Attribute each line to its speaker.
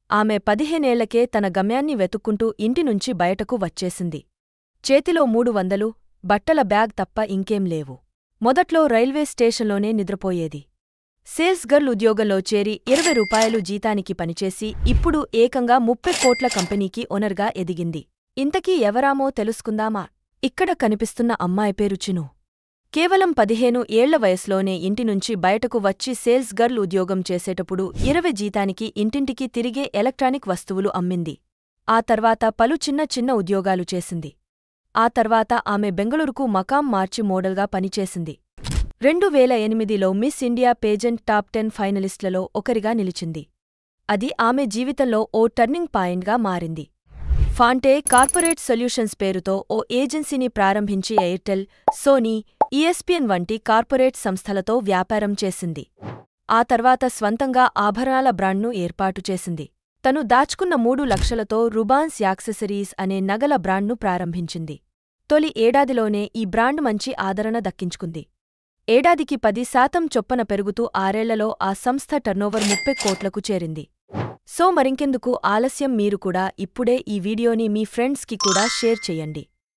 Speaker 1: ఆమె 15 ఏళ్లకే తన గమ్యాన్ని వెతుక్కుంటూ ఇంటినుంచి బయటకు వచ్చేసింది. చేతిలో 300 బట్టల బ్యాగ్ తప్ప ఇంకేం లేవు. మొదట్లో రైల్వే స్టేషన్లోనే నిద్రపోయేది. సేల్స్ గర్ల్ ఉద్యోగంలో చేరి 20 రూపాయలు జీతానికి పనిచేసి ఇప్పుడు ఏకంగా 30 కోట్ల కంపెనీకి ఓనర్గా ఎదిగింది. ఇంతకీ ఎవరామో తెలుసుకుందామా? ఇక్కడ కనిపిస్తున్న అమ్మాయి పేరు చిను. కేవలం 15 ఏళ్ల వయసులోనే ఇంటినుంచి బయటకు వచ్చి సేల్స్ గర్ల్ ఉద్యోగం చేసేటప్పుడు 20 జీతానికి ఇంటింటికి తిరిగే ఎలక్ట్రానిక్ వస్తువులు అమ్మింది. ఆ తర్వాత పలు చిన్న చిన్న ఉద్యోగాలు చేసింది. ఆ తర్వాత ఆమె బెంగళూరుకు మకాం మార్చి మోడల్గా పనిచేసింది. 2008లో మిస్ ఇండియా పేజెంట్ టాప్ 10 ఫైనలిస్టులలో ఒకరిగా నిలిచింది. అది ఆమె జీవితంలో ఓ టర్నింగ్ పాయింట్గా మారింది. ఫాంటే కార్పొరేట్ సొల్యూషన్స్ పేరుతో ఓ ఏజెన్సీని ప్రారంభించి ఎయిర్టెల్, సోనీ, ఈఎస్పీఎన్ వంటి కార్పొరేట్ సంస్థలతో వ్యాపారం చేసింది. ఆ తర్వాత స్వంతంగా ఆభరణాల బ్రాండ్ను ఏర్పాటు చేసింది. తను దాచుకున్న 3 లక్షలతో రుబాన్స్ యాక్సెసరీస్ అనే నగల బ్రాండ్ను ప్రారంభించింది. తొలి ఏడాదిలోనే ఈ బ్రాండ్ మంచి ఆదరణ దక్కించుకుంది. ఏడాదికి 10% చొప్పున పెరుగుతూ 6 ఏళ్లలో ఆ సంస్థ టర్నోవర్ 30 కోట్లకు చేరింది. సో మరింకెందుకు ఆలస్యం, మీరు కూడా ఇప్పుడే ఈ వీడియోని మీ ఫ్రెండ్స్కి కూడా షేర్ చెయ్యండి.